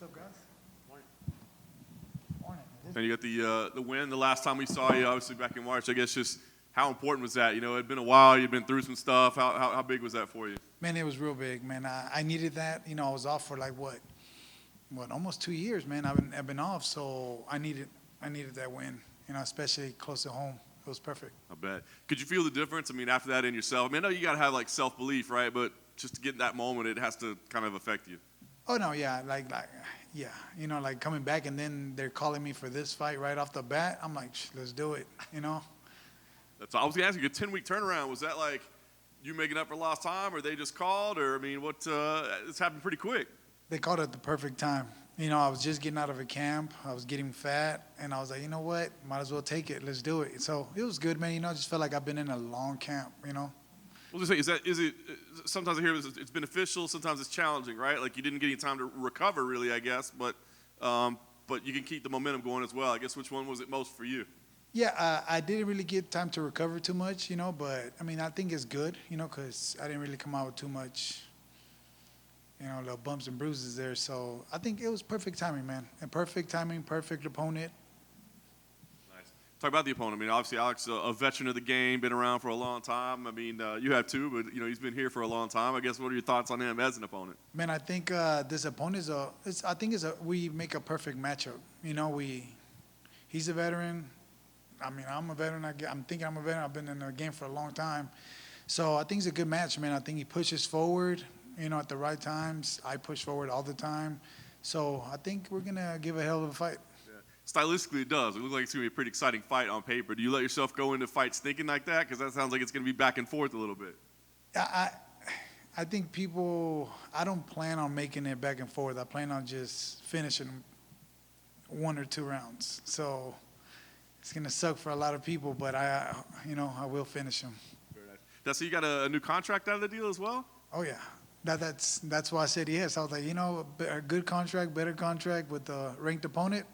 up, guys? Morning. And you got the win the last time we saw you, obviously back in March. I guess just how important was that? You know, it had been a while. You'd been through some stuff. How big was that for you? Man, it was real big, man. I needed that. You know, I was off for like what, almost 2 years, man. I've been off, so I needed that win. You know, especially close to home. It was perfect. I bet. Could you feel the difference? I mean, after that in yourself. I mean, I know you got to have like self-belief, right? But just to get in that moment, it has to kind of affect you. Oh no, yeah, yeah. You know, like coming back and then they're calling me for this fight right off the bat. I'm like, let's do it. You know. That's all. I was gonna ask you, a 10-week turnaround. Was that like you making up for lost time, or they just called, or I mean, what? It's happened pretty quick. They called it at the perfect time. You know, I was just getting out of a camp. I was getting fat, and I was like, you know what? Might as well take it. Let's do it. So it was good, man. You know, I just felt like I've been in a long camp. You know. Well, just say, is it? Sometimes I hear it's beneficial. Sometimes it's challenging, right? Like you didn't get any time to recover, really, I guess. But you can keep the momentum going as well. I guess which one was it most for you? Yeah, I didn't really get time to recover too much, you know. But I mean, I think it's good, you know, because I didn't really come out with too much, you know, little bumps and bruises there. So I think it was perfect timing, man. And perfect timing, perfect opponent. Nice. Talk about the opponent. I mean, obviously, Alex, a veteran of the game, been around for a long time. I mean, you have too, but, you know, he's been here for a long time. I guess what are your thoughts on him as an opponent? Man, I think this opponent we make a perfect matchup. You know, he's a veteran. I mean, I'm a veteran. I'm thinking I'm a veteran. I've been in the game for a long time. So I think it's a good match, man. I think he pushes forward, you know, at the right times. I push forward all the time. So I think we're going to give a hell of a fight. Yeah. Stylistically, it does. It looks like it's going to be a pretty exciting fight on paper. Do you let yourself go into fights thinking like that? Because that sounds like it's going to be back and forth a little bit. I think I don't plan on making it back and forth. I plan on just finishing 1 or 2 rounds. So it's going to suck for a lot of people, but I will finish him. Very nice. That's so you got a new contract out of the deal as well? Oh, yeah. That's why I said yes. I was like, you know, a good contract, better contract with a ranked opponent.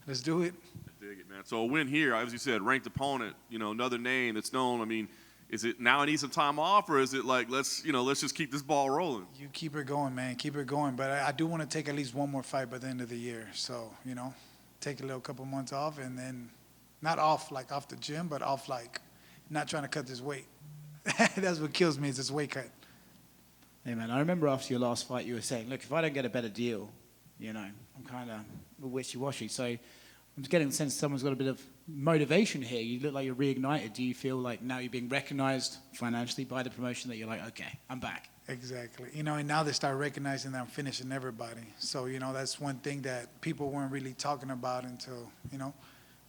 Let's do it. I dig it, man. So a win here, as you said, ranked opponent, you know, another name that's known. I mean, is it now I need some time off, or is it like let's just keep this ball rolling? You keep it going, man. Keep it going. But I do want to take at least one more fight by the end of the year. So, you know, take a little couple months off and then not off like off the gym, but off like not trying to cut this weight. That's what kills me is this weight cut. Hey, man, I remember after your last fight you were saying, look, if I don't get a better deal, you know, I'm kind of wishy-washy. So I'm just getting the sense someone's got a bit of motivation here. You look like you're reignited. Do you feel like now you're being recognized financially by the promotion that you're like, okay, I'm back? Exactly. You know, and now they start recognizing that I'm finishing everybody. So, you know, that's one thing that people weren't really talking about until, you know,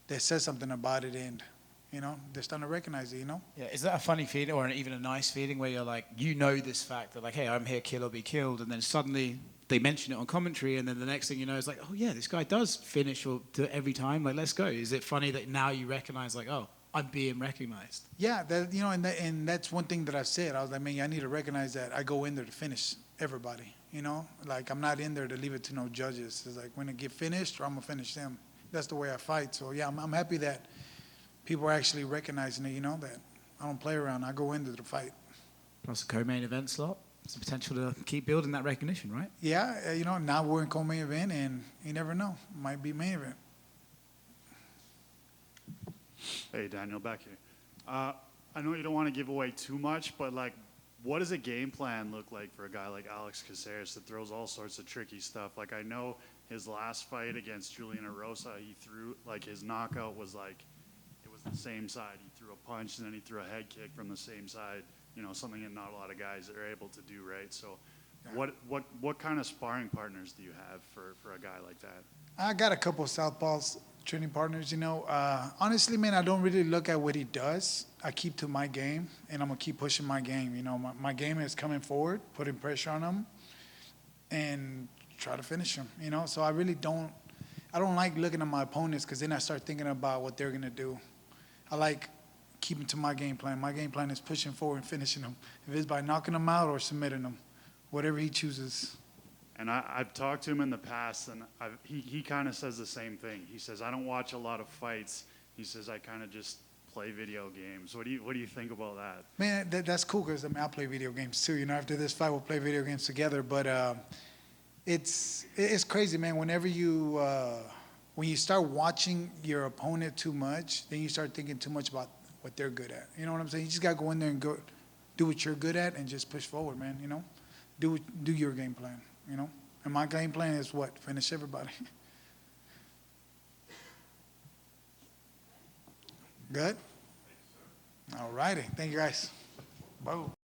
they said something about it and, you know, they're starting to recognize it, you know? Yeah, is that a funny feeling or even a nice feeling where you're like, you know this fact that like, hey, I'm here, kill or be killed, and then suddenly they mention it on commentary, and then the next thing you know is like, oh yeah, this guy does finish every time, like let's go. Is it funny that now you recognize like, oh, I'm being recognized? Yeah, that, you know, and that's one thing that I've said. I was like, man, I need to recognize that I go in there to finish everybody, you know? Like, I'm not in there to leave it to no judges. It's like, when I get finished, or I'm going to finish them. That's the way I fight. So, yeah, I'm happy that people are actually recognizing it, you know, that I don't play around. I go into the fight. Plus a co-main event slot. It's the potential to keep building that recognition, right? Yeah, you know, now we're in co-main event, and you never know. Might be main event. Hey, Daniel, back here. I know you don't want to give away too much, but, like, what does a game plan look like for a guy like Alex Caceres that throws all sorts of tricky stuff? Like, I know his last fight against Julian Erosa, he threw, like, his knockout was, like, it was the same side. He threw a punch, and then he threw a head kick from the same side. You know, something that not a lot of guys are able to do, right? So what kind of sparring partners do you have for a guy like that? I got a couple of southpaws training partners, you know. Honestly, man, I don't really look at what he does. I keep to my game, and I'm going to keep pushing my game. You know, my game is coming forward, putting pressure on him, and try to finish him, you know. So I really don't like looking at my opponents because then I start thinking about what they're going to do. I like keeping to my game plan. My game plan is pushing forward and finishing him. If it's by knocking him out or submitting him, whatever he chooses. And I've talked to him in the past, and he kind of says the same thing. He says, I don't watch a lot of fights. He says, I kind of just play video games. What do you think about that? Man, that's cool because I play video games too. You know, after this fight, we'll play video games together. But it's crazy, man. When you start watching your opponent too much, then you start thinking too much about what they're good at. You know what I'm saying? You just gotta go in there and do what you're good at and just push forward, man. You know, do your game plan. You know, and my game plan is what? Finish everybody. Good. All righty. Thank you, guys. Bye.